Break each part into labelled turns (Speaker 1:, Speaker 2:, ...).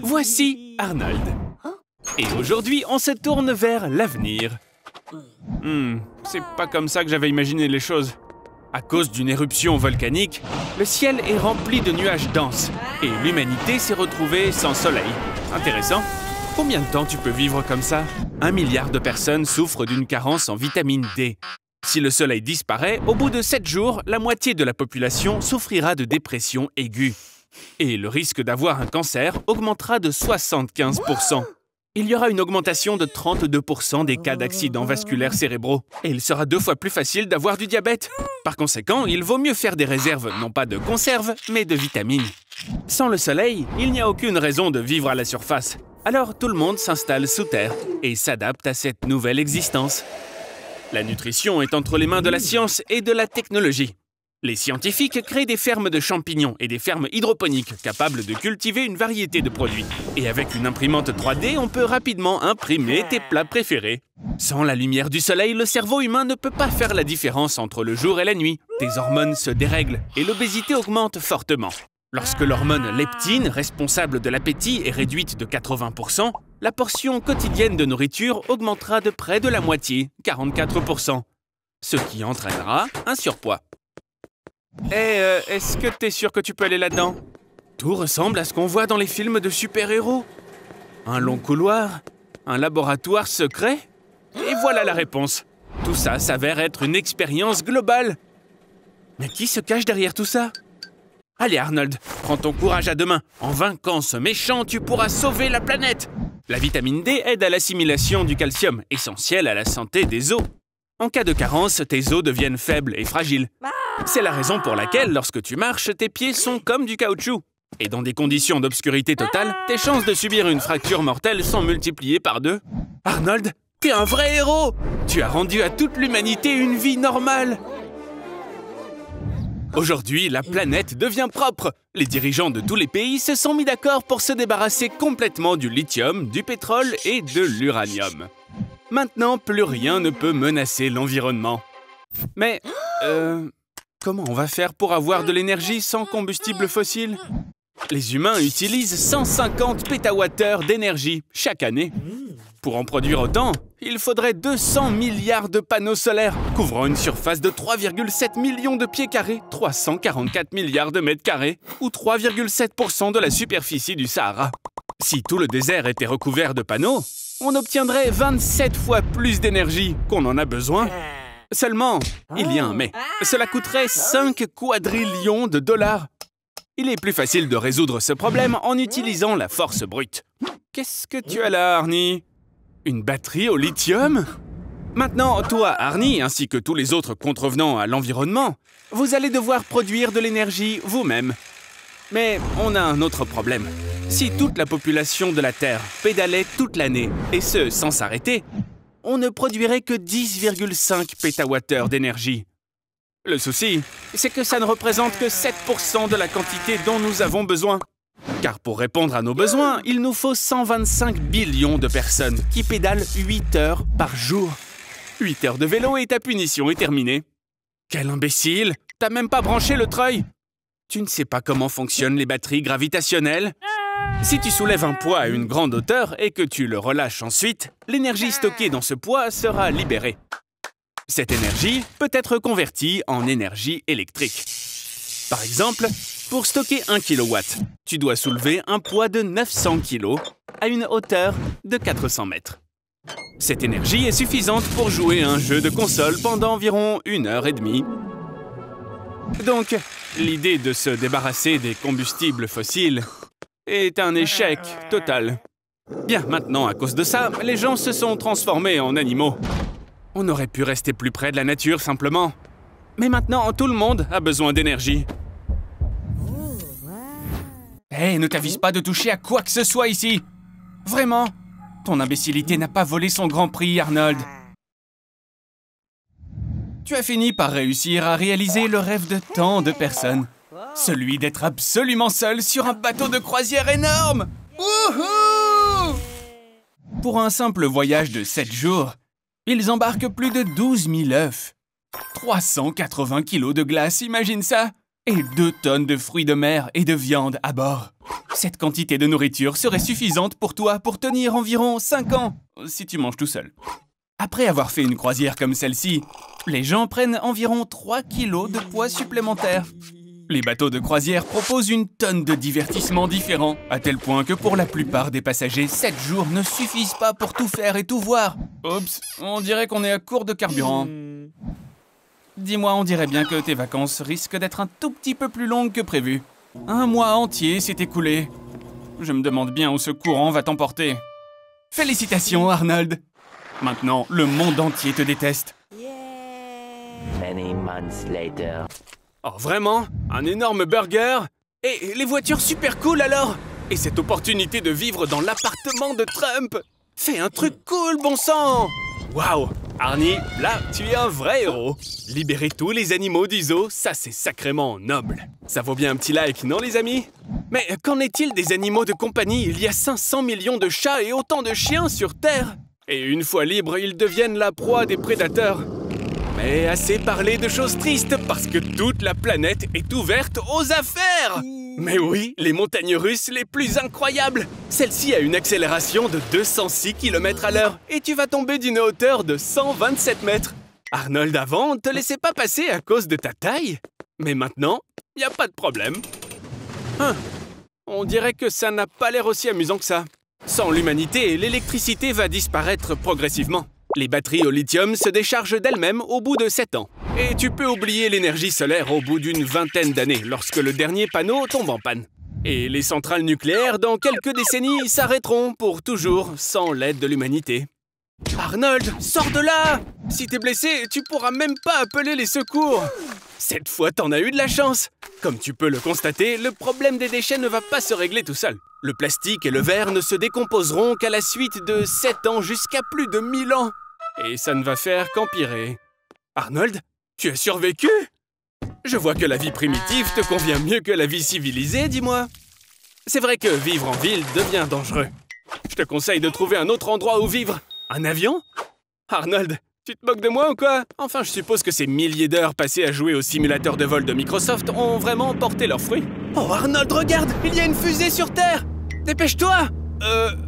Speaker 1: Voici Arnold. Et aujourd'hui, on se tourne vers l'avenir. C'est pas comme ça que j'avais imaginé les choses. À cause d'une éruption volcanique, le ciel est rempli de nuages denses et l'humanité s'est retrouvée sans soleil. Intéressant. Combien de temps tu peux vivre comme ça? 1 milliard de personnes souffrent d'une carence en vitamine D. Si le soleil disparaît, au bout de 7 jours, la moitié de la population souffrira de dépression aiguë. Et le risque d'avoir un cancer augmentera de 75%. Il y aura une augmentation de 32% des cas d'accidents vasculaires cérébraux. Et il sera 2 fois plus facile d'avoir du diabète. Par conséquent, il vaut mieux faire des réserves, non pas de conserve, mais de vitamines. Sans le soleil, il n'y a aucune raison de vivre à la surface. Alors tout le monde s'installe sous terre et s'adapte à cette nouvelle existence. La nutrition est entre les mains de la science et de la technologie. Les scientifiques créent des fermes de champignons et des fermes hydroponiques capables de cultiver une variété de produits. Et avec une imprimante 3D, on peut rapidement imprimer tes plats préférés. Sans la lumière du soleil, le cerveau humain ne peut pas faire la différence entre le jour et la nuit. Tes hormones se dérèglent et l'obésité augmente fortement. Lorsque l'hormone leptine, responsable de l'appétit, est réduite de 80%, la portion quotidienne de nourriture augmentera de près de la moitié, 44%, ce qui entraînera un surpoids. Est-ce que t'es sûr que tu peux aller là-dedans? Tout ressemble à ce qu'on voit dans les films de super-héros. Un long couloir, un laboratoire secret, et voilà la réponse. Tout ça s'avère être une expérience globale. Mais qui se cache derrière tout ça? Allez Arnold, prends ton courage à deux mains. En vainquant ce méchant, tu pourras sauver la planète. La vitamine D aide à l'assimilation du calcium, essentiel à la santé des os. En cas de carence, tes os deviennent faibles et fragiles. C'est la raison pour laquelle, lorsque tu marches, tes pieds sont comme du caoutchouc. Et dans des conditions d'obscurité totale, tes chances de subir une fracture mortelle sont multipliées par 2. Arnold, t'es un vrai héros! Tu as rendu à toute l'humanité une vie normale! Aujourd'hui, la planète devient propre. Les dirigeants de tous les pays se sont mis d'accord pour se débarrasser complètement du lithium, du pétrole et de l'uranium. Maintenant, plus rien ne peut menacer l'environnement. Mais, comment on va faire pour avoir de l'énergie sans combustible fossile? Les humains utilisent 150 pétawattheures d'énergie chaque année. Pour en produire autant, il faudrait 200 milliards de panneaux solaires, couvrant une surface de 3,7 millions de pieds carrés, 344 milliards de mètres carrés, ou 3,7% de la superficie du Sahara. Si tout le désert était recouvert de panneaux, on obtiendrait 27 fois plus d'énergie qu'on en a besoin. Seulement, il y a un mais. Cela coûterait 5 quadrillions de dollars. Il est plus facile de résoudre ce problème en utilisant la force brute. Qu'est-ce que tu as là, Arnie? Une batterie au lithium? Maintenant, toi, Arnie, ainsi que tous les autres contrevenants à l'environnement, vous allez devoir produire de l'énergie vous-même. Mais on a un autre problème. Si toute la population de la Terre pédalait toute l'année, et ce, sans s'arrêter, on ne produirait que 10,5 pétawattheures d'énergie. Le souci, c'est que ça ne représente que 7% de la quantité dont nous avons besoin. Car pour répondre à nos besoins, il nous faut 125 billions de personnes qui pédalent 8 heures par jour. 8 heures de vélo et ta punition est terminée. Quel imbécile! T'as même pas branché le treuil! Tu ne sais pas comment fonctionnent les batteries gravitationnelles? Si tu soulèves un poids à une grande hauteur et que tu le relâches ensuite, l'énergie stockée dans ce poids sera libérée. Cette énergie peut être convertie en énergie électrique. Par exemple, pour stocker 1 kW, tu dois soulever un poids de 900 kg à une hauteur de 400 mètres. Cette énergie est suffisante pour jouer à un jeu de console pendant environ 1h30. Donc, l'idée de se débarrasser des combustibles fossiles est un échec total. Bien, maintenant, à cause de ça, les gens se sont transformés en animaux. On aurait pu rester plus près de la nature, simplement. Mais maintenant, tout le monde a besoin d'énergie. Hé, ne t'avise pas de toucher à quoi que ce soit ici! Vraiment! Ton imbécilité n'a pas volé son grand prix, Arnold. Tu as fini par réussir à réaliser le rêve de tant de personnes. Celui d'être absolument seul sur un bateau de croisière énorme! Wouhou! Pour un simple voyage de 7 jours, ils embarquent plus de 12 000 œufs. 380 kilos de glace, imagine ça! et 2 tonnes de fruits de mer et de viande à bord. Cette quantité de nourriture serait suffisante pour toi pour tenir environ 5 ans, si tu manges tout seul. Après avoir fait une croisière comme celle-ci, les gens prennent environ 3 kilos de poids supplémentaires. Les bateaux de croisière proposent une tonne de divertissements différents, à tel point que pour la plupart des passagers, 7 jours ne suffisent pas pour tout faire et tout voir. Oups, on dirait qu'on est à court de carburant. Dis-moi, on dirait bien que tes vacances risquent d'être un tout petit peu plus longues que prévu. 1 mois entier s'est écoulé. Je me demande bien où ce courant va t'emporter. Félicitations, Arnold! Maintenant, le monde entier te déteste.
Speaker 2: Many months later.
Speaker 1: Oh, vraiment? Un énorme burger? Et les voitures super cool alors? Et cette opportunité de vivre dans l'appartement de Trump? Fais un truc cool, bon sang! Waouh! Arnie, là, tu es un vrai héros. Libérer tous les animaux du zoo, ça c'est sacrément noble. Ça vaut bien un petit like, non les amis? Mais qu'en est-il des animaux de compagnie? Il y a 500 millions de chats et autant de chiens sur Terre. Et une fois libres, ils deviennent la proie des prédateurs. Mais assez parlé de choses tristes parce que toute la planète est ouverte aux affaires! Mais oui, les montagnes russes les plus incroyables! Celle-ci a une accélération de 206 km/h et tu vas tomber d'une hauteur de 127 mètres. Arnold, avant, on ne te laissait pas passer à cause de ta taille. Mais maintenant, il n'y a pas de problème. On dirait que ça n'a pas l'air aussi amusant que ça. Sans l'humanité, l'électricité va disparaître progressivement. Les batteries au lithium se déchargent d'elles-mêmes au bout de 7 ans. Et tu peux oublier l'énergie solaire au bout d'une vingtaine d'années, lorsque le dernier panneau tombe en panne. Et les centrales nucléaires, dans quelques décennies, s'arrêteront pour toujours, sans l'aide de l'humanité. Arnold, sors de là! Si t'es blessé, tu pourras même pas appeler les secours. Cette fois, t'en as eu de la chance. Comme tu peux le constater, le problème des déchets ne va pas se régler tout seul. Le plastique et le verre ne se décomposeront qu'à la suite de 7 ans jusqu'à plus de 1000 ans. Et ça ne va faire qu'empirer. Arnold, tu as survécu? Je vois que la vie primitive te convient mieux que la vie civilisée, dis-moi. C'est vrai que vivre en ville devient dangereux. Je te conseille de trouver un autre endroit où vivre. Un avion? Arnold, tu te moques de moi ou quoi? Enfin, je suppose que ces milliers d'heures passées à jouer au simulateur de vol de Microsoft ont vraiment porté leurs fruits. Oh, Arnold, regarde! Il y a une fusée sur Terre! Dépêche-toi!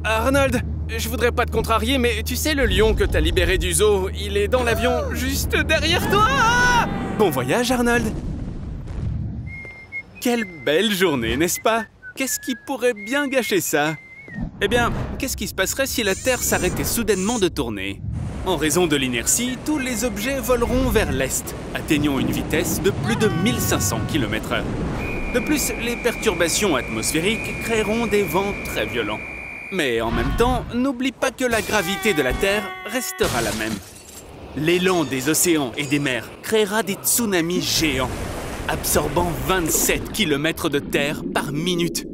Speaker 1: Arnold, je voudrais pas te contrarier, mais tu sais le lion que t'as libéré du zoo, il est dans l'avion juste derrière toi! Bon voyage, Arnold! Quelle belle journée, n'est-ce pas? Qu'est-ce qui pourrait bien gâcher ça? Eh bien, qu'est-ce qui se passerait si la Terre s'arrêtait soudainement de tourner? En raison de l'inertie, tous les objets voleront vers l'est, atteignant une vitesse de plus de 1500 km/h. De plus, les perturbations atmosphériques créeront des vents très violents. Mais en même temps, n'oublie pas que la gravité de la Terre restera la même. L'élan des océans et des mers créera des tsunamis géants, absorbant 27 km de terre par minute.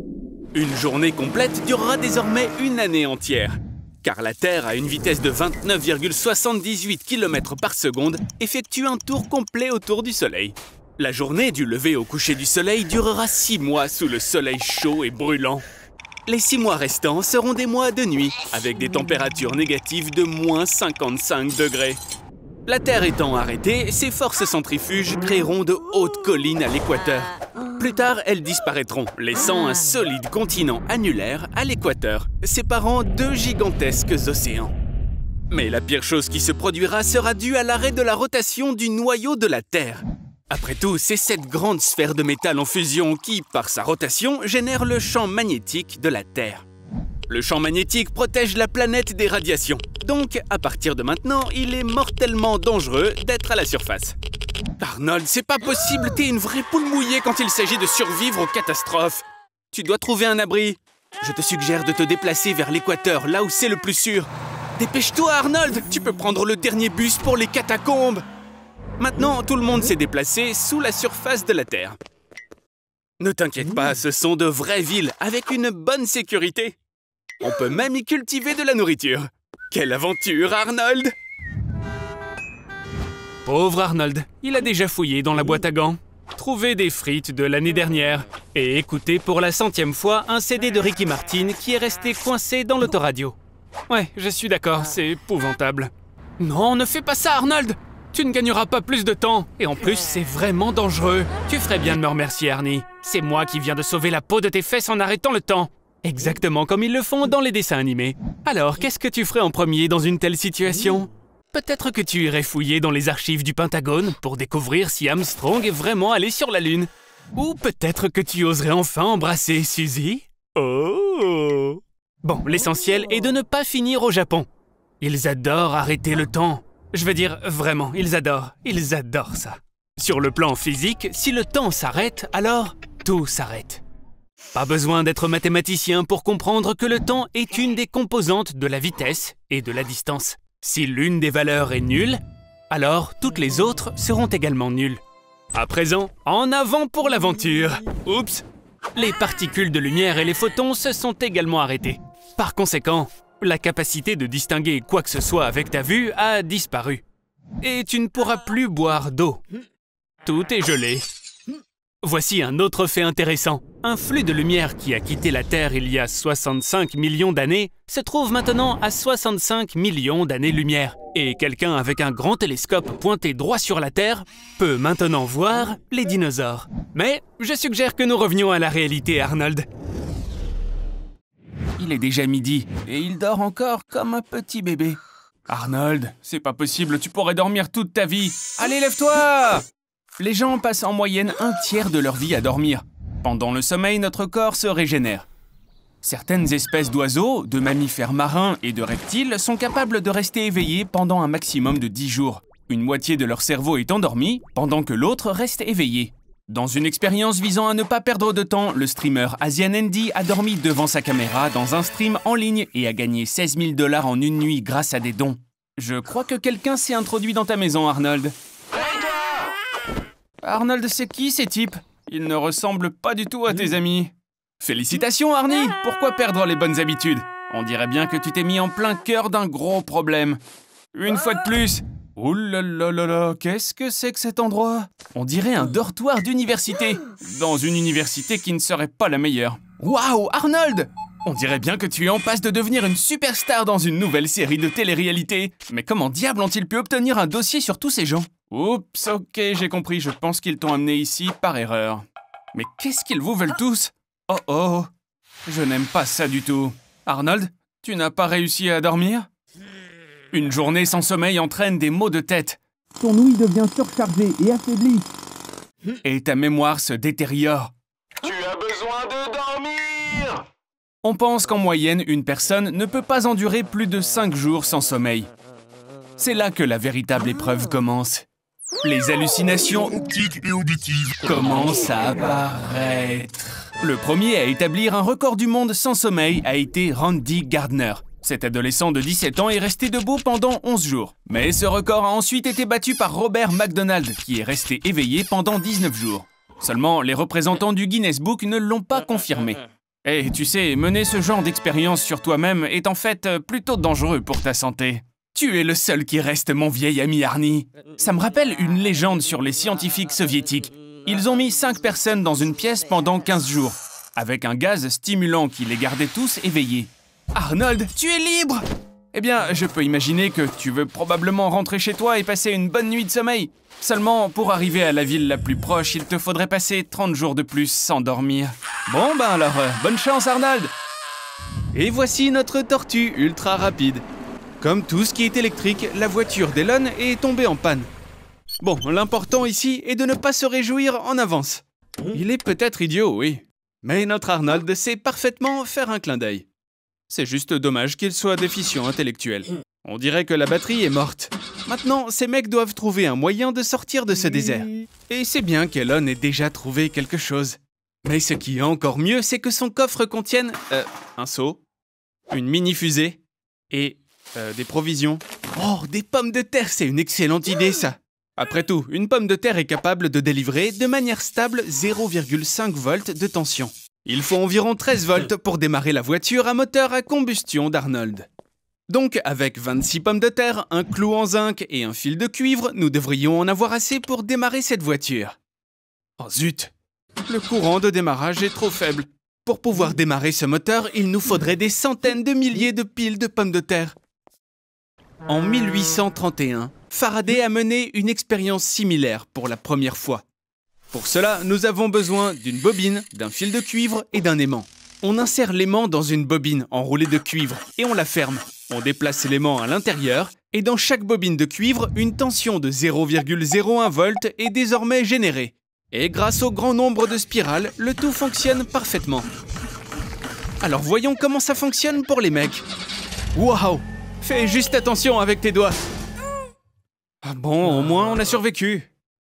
Speaker 1: Une journée complète durera désormais une année entière, car la Terre, à une vitesse de 29,78 km par seconde, effectue un tour complet autour du Soleil. La journée du lever au coucher du Soleil durera 6 mois sous le soleil chaud et brûlant. Les 6 mois restants seront des mois de nuit, avec des températures négatives de moins 55 degrés. La Terre étant arrêtée, ses forces centrifuges créeront de hautes collines à l'équateur. Plus tard, elles disparaîtront, laissant un solide continent annulaire à l'équateur, séparant 2 gigantesques océans. Mais la pire chose qui se produira sera due à l'arrêt de la rotation du noyau de la Terre. Après tout, c'est cette grande sphère de métal en fusion qui, par sa rotation, génère le champ magnétique de la Terre. Le champ magnétique protège la planète des radiations. Donc, à partir de maintenant, il est mortellement dangereux d'être à la surface. Arnold, c'est pas possible, t'es une vraie poule mouillée quand il s'agit de survivre aux catastrophes. Tu dois trouver un abri. Je te suggère de te déplacer vers l'équateur, là où c'est le plus sûr. Dépêche-toi, Arnold, tu peux prendre le dernier bus pour les catacombes. Maintenant, tout le monde s'est déplacé sous la surface de la Terre. Ne t'inquiète pas, ce sont de vraies villes avec une bonne sécurité. On peut même y cultiver de la nourriture. Quelle aventure, Arnold! Pauvre Arnold, il a déjà fouillé dans la boîte à gants, trouvé des frites de l'année dernière et écouté pour la 100e fois un CD de Ricky Martin qui est resté coincé dans l'autoradio. Ouais, je suis d'accord, c'est épouvantable. Non, ne fais pas ça, Arnold! Tu ne gagneras pas plus de temps. Et en plus, c'est vraiment dangereux. Tu ferais bien de me remercier, Arnie. C'est moi qui viens de sauver la peau de tes fesses en arrêtant le temps. Exactement comme ils le font dans les dessins animés. Alors, qu'est-ce que tu ferais en premier dans une telle situation? Peut-être que tu irais fouiller dans les archives du Pentagone pour découvrir si Armstrong est vraiment allé sur la Lune. Ou peut-être que tu oserais enfin embrasser Suzy. Oh! Bon, l'essentiel est de ne pas finir au Japon. Ils adorent arrêter le temps. Je veux dire, vraiment, ils adorent ça. Sur le plan physique, si le temps s'arrête, alors tout s'arrête. Pas besoin d'être mathématicien pour comprendre que le temps est une des composantes de la vitesse et de la distance. Si l'une des valeurs est nulle, alors toutes les autres seront également nulles. À présent, en avant pour l'aventure. Oups! Les particules de lumière et les photons se sont également arrêtés. Par conséquent, la capacité de distinguer quoi que ce soit avec ta vue a disparu. Et tu ne pourras plus boire d'eau. Tout est gelé. Voici un autre fait intéressant. Un flux de lumière qui a quitté la Terre il y a 65 millions d'années se trouve maintenant à 65 millions d'années-lumière. Et quelqu'un avec un grand télescope pointé droit sur la Terre peut maintenant voir les dinosaures. Mais je suggère que nous revenions à la réalité, Arnold. Il est déjà midi et il dort encore comme un petit bébé. Arnold, c'est pas possible, tu pourrais dormir toute ta vie. Allez, lève-toi! Les gens passent en moyenne un tiers de leur vie à dormir. Pendant le sommeil, notre corps se régénère. Certaines espèces d'oiseaux, de mammifères marins et de reptiles sont capables de rester éveillés pendant un maximum de 10 jours. Une moitié de leur cerveau est endormie, pendant que l'autre reste éveillé. Dans une expérience visant à ne pas perdre de temps, le streamer Asian Andy a dormi devant sa caméra dans un stream en ligne et a gagné 16 000 $ en une nuit grâce à des dons. Je crois que quelqu'un s'est introduit dans ta maison, Arnold. Arnold, c'est qui ces types? Ils ne ressemblent pas du tout à tes amis. Félicitations, Arnie! Pourquoi perdre les bonnes habitudes? On dirait bien que tu t'es mis en plein cœur d'un gros problème. Une fois de plus. Ouh là là là là, qu'est-ce que c'est que cet endroit? On dirait un dortoir d'université. Dans une université qui ne serait pas la meilleure. Waouh, Arnold! On dirait bien que tu es en passe de devenir une superstar dans une nouvelle série de télé-réalité. Mais comment diable ont-ils pu obtenir un dossier sur tous ces gens? Oups, ok, j'ai compris, je pense qu'ils t'ont amené ici par erreur. Mais qu'est-ce qu'ils vous veulent tous? Oh oh, je n'aime pas ça du tout. Arnold, tu n'as pas réussi à dormir? Une journée sans sommeil entraîne des maux de tête.
Speaker 3: Ton ouïe devient surchargée et affaiblie.
Speaker 1: Et ta mémoire se détériore.
Speaker 4: Tu as besoin de dormir!
Speaker 1: On pense qu'en moyenne, une personne ne peut pas endurer plus de 5 jours sans sommeil. C'est là que la véritable épreuve commence. Les hallucinations optiques et auditives commencent à apparaître. Le premier à établir un record du monde sans sommeil a été Randy Gardner. Cet adolescent de 17 ans est resté debout pendant 11 jours. Mais ce record a ensuite été battu par Robert McDonald, qui est resté éveillé pendant 19 jours. Seulement, les représentants du Guinness Book ne l'ont pas confirmé. Et tu sais, mener ce genre d'expérience sur toi-même est en fait plutôt dangereux pour ta santé. Tu es le seul qui reste, mon vieil ami Arnie. Ça me rappelle une légende sur les scientifiques soviétiques. Ils ont mis 5 personnes dans une pièce pendant 15 jours, avec un gaz stimulant qui les gardait tous éveillés. Arnold, tu es libre! Eh bien, je peux imaginer que tu veux probablement rentrer chez toi et passer une bonne nuit de sommeil. Seulement, pour arriver à la ville la plus proche, il te faudrait passer 30 jours de plus sans dormir. Bon ben alors, bonne chance Arnold! Et voici notre tortue ultra rapide. Comme tout ce qui est électrique, la voiture d'Elon est tombée en panne. Bon, l'important ici est de ne pas se réjouir en avance. Il est peut-être idiot, oui. Mais notre Arnold sait parfaitement faire un clin d'œil. C'est juste dommage qu'il soit déficient intellectuel. On dirait que la batterie est morte. Maintenant, ces mecs doivent trouver un moyen de sortir de ce désert. Et c'est bien qu'Elon ait déjà trouvé quelque chose. Mais ce qui est encore mieux, c'est que son coffre contienne un seau, une mini-fusée et des provisions. Oh, des pommes de terre, c'est une excellente idée, ça. Après tout, une pomme de terre est capable de délivrer de manière stable 0,5 volts de tension. Il faut environ 13 volts pour démarrer la voiture à moteur à combustion d'Arnold. Donc, avec 26 pommes de terre, un clou en zinc et un fil de cuivre, nous devrions en avoir assez pour démarrer cette voiture. Oh zut! Le courant de démarrage est trop faible. Pour pouvoir démarrer ce moteur, il nous faudrait des centaines de milliers de piles de pommes de terre. En 1831, Faraday a mené une expérience similaire pour la première fois. Pour cela, nous avons besoin d'une bobine, d'un fil de cuivre et d'un aimant. On insère l'aimant dans une bobine enroulée de cuivre et on la ferme. On déplace l'aimant à l'intérieur et dans chaque bobine de cuivre, une tension de 0,01 volts est désormais générée. Et grâce au grand nombre de spirales, le tout fonctionne parfaitement. Alors voyons comment ça fonctionne pour les mecs. Waouh! Fais juste attention avec tes doigts. Ah bon, au moins on a survécu.